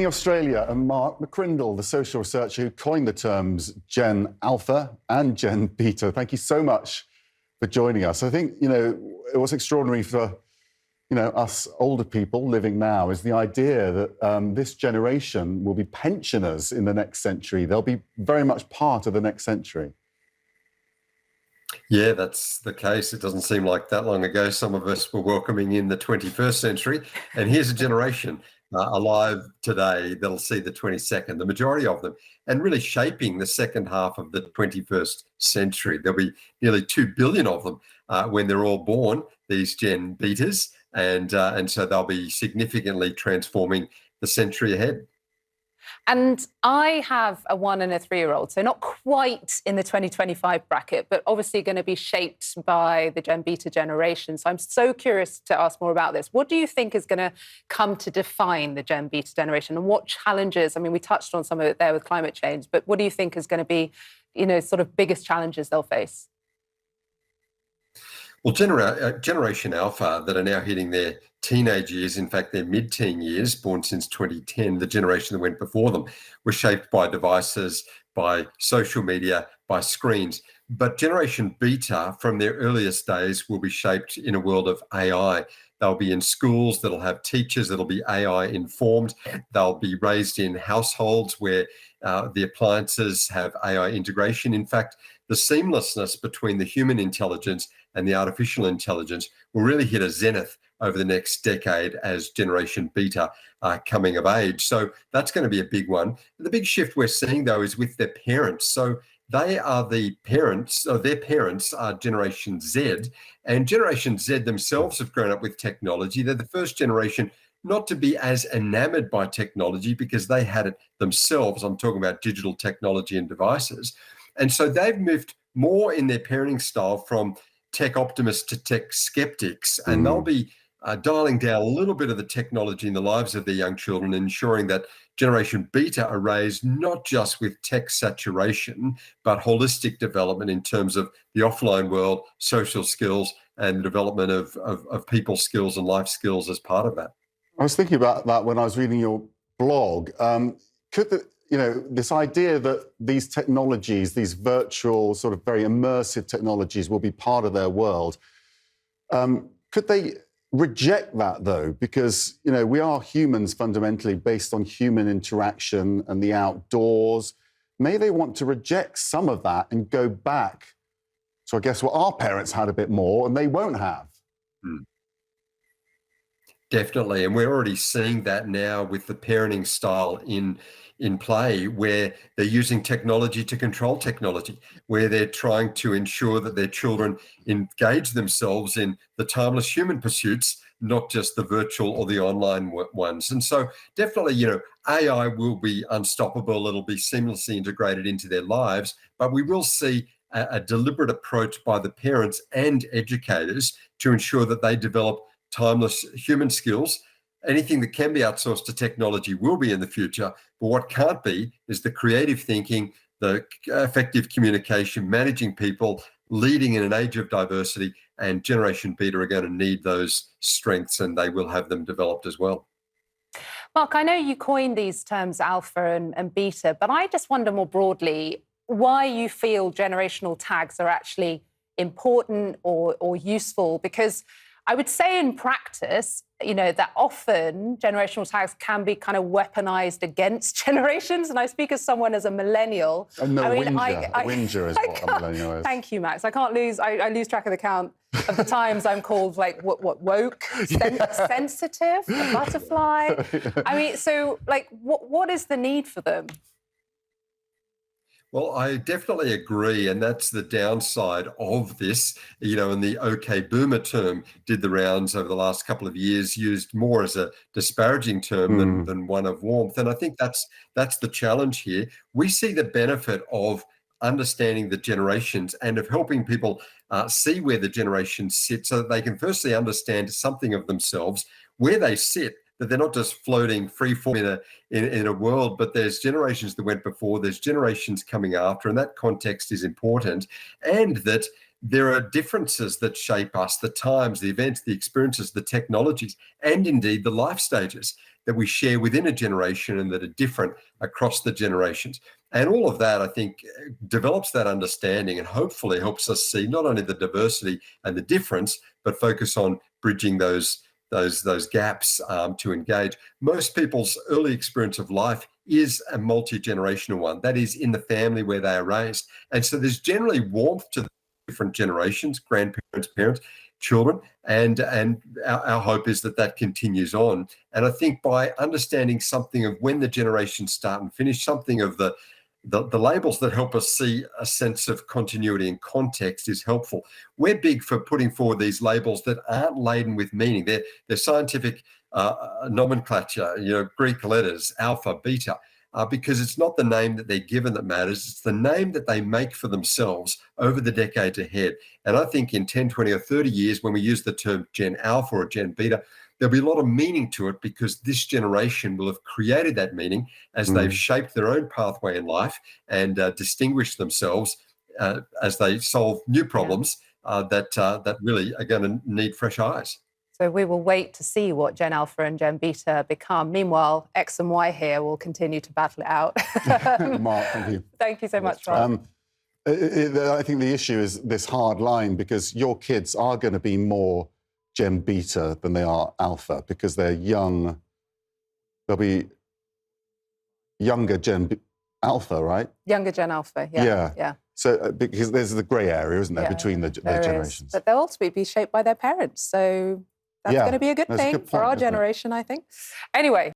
Sydney, Australia, and Mark McCrindle, the social researcher who coined the terms Gen Alpha and Gen Beta. Thank you so much for joining us. I think, what's extraordinary for, us older people living now is the idea that this generation will be pensioners in the next century. They'll be very much part of the next century. Yeah, that's the case. It doesn't seem like that long ago some of us were welcoming in the 21st century. And here's a generation alive today that'll see the 22nd, the majority of them, and really shaping the second half of the 21st century. There'll be nearly 2 billion of them when they're all born, these Gen Betas, and so they'll be significantly transforming the century ahead. And I have a 1 and a 3-year-old, so not quite in the 2025 bracket, but obviously going to be shaped by the Gen Beta generation. So I'm so curious to ask more about this. What do you think is going to come to define the Gen Beta generation, and what challenges? I mean, we touched on some of it there with climate change, but what do you think is going to be, sort of biggest challenges they'll face? Well, Generation Alpha that are now hitting their teenage years, in fact, their mid-teen years, born since 2010, the generation that went before them, were shaped by devices, by social media, by screens. But Generation Beta, from their earliest days, will be shaped in a world of AI. They'll be in schools that'll have teachers that'll be AI informed. They'll be raised in households where the appliances have AI integration. In fact, the seamlessness between the human intelligence and the artificial intelligence will really hit a zenith over the next decade as Generation Beta are coming of age. So that's going to be a big one. The big shift we're seeing, though, is with their parents. So they are the parents, or their parents are Generation Z, and Generation Z themselves have grown up with technology. They're the first generation not to be as enamored by technology because they had it themselves. I'm talking about digital technology and devices. And so they've moved more in their parenting style from tech optimists to tech skeptics, and they'll be dialing down a little bit of the technology in the lives of their young children, ensuring that Generation Beta are raised not just with tech saturation, but holistic development in terms of the offline world, social skills, and the development of people skills and life skills as part of that. I was thinking about that when I was reading your blog. This idea that these technologies, these virtual, sort of very immersive technologies, will be part of their world. Could they reject that, though? Because, we are humans fundamentally based on human interaction and the outdoors. May they want to reject some of that and go back to, I guess, what our parents had a bit more and they won't have? Definitely. And we're already seeing that now with the parenting style in play, where they're using technology to control technology, where they're trying to ensure that their children engage themselves in the timeless human pursuits, not just the virtual or the online ones. And so definitely, AI will be unstoppable. It'll be seamlessly integrated into their lives, but we will see a deliberate approach by the parents and educators to ensure that they develop timeless human skills. Anything that can be outsourced to technology will be in the future, but what can't be is the creative thinking, the effective communication, managing people, leading in an age of diversity, and Generation Beta are going to need those strengths, and they will have them developed as well. Mark, I know you coined these terms alpha and beta, but I just wonder more broadly why you feel generational tags are actually important or useful, because I would say in practice, that often generational tags can be kind of weaponized against generations. And I speak as someone as a millennial. A whinger is what a millennial is. Thank you, Max. I lose track of the count of the times I'm called woke, sensitive, a butterfly. What is the need for them? Well, I definitely agree, and that's the downside of this, and the OK Boomer term did the rounds over the last couple of years, used more as a disparaging term than one of warmth. And I think that's the challenge here. We see the benefit of understanding the generations and of helping people see where the generations sit so that they can firstly understand something of themselves, where they sit, that they're not just floating freeform in a world, but there's generations that went before, there's generations coming after, and that context is important. And that there are differences that shape us, the times, the events, the experiences, the technologies, and indeed the life stages that we share within a generation and that are different across the generations. And all of that, I think, develops that understanding and hopefully helps us see not only the diversity and the difference, but focus on bridging those gaps to engage. Most people's early experience of life is a multi-generational one. That is in the family where they are raised. And so there's generally warmth to the different generations, grandparents, parents, children, and our hope is that that continues on. And I think by understanding something of when the generations start and finish, something of the labels that help us see a sense of continuity and context is helpful. We're big for putting forward these labels that aren't laden with meaning. They're scientific nomenclature, Greek letters, alpha, beta, because it's not the name that they're given that matters. It's the name that they make for themselves over the decades ahead. And I think in 10, 20 or 30 years, when we use the term Gen Alpha or Gen Beta, there'll be a lot of meaning to it because this generation will have created that meaning as they've shaped their own pathway in life and distinguished themselves as they solve new problems that really are going to need fresh eyes. So we will wait to see what Gen Alpha and Gen Beta become. Meanwhile, X and Y here will continue to battle it out. Mark, thank you. Thank you so much, Mark. I think the issue is this hard line because your kids are going to be more Gen Beta than they are Alpha because they're young. They'll be younger Alpha, right? Younger Gen Alpha, yeah. So because there's the grey area, isn't there, between the generations? But they'll ultimately be shaped by their parents. So that's going to be a good thing for our generation, I think. Anyway.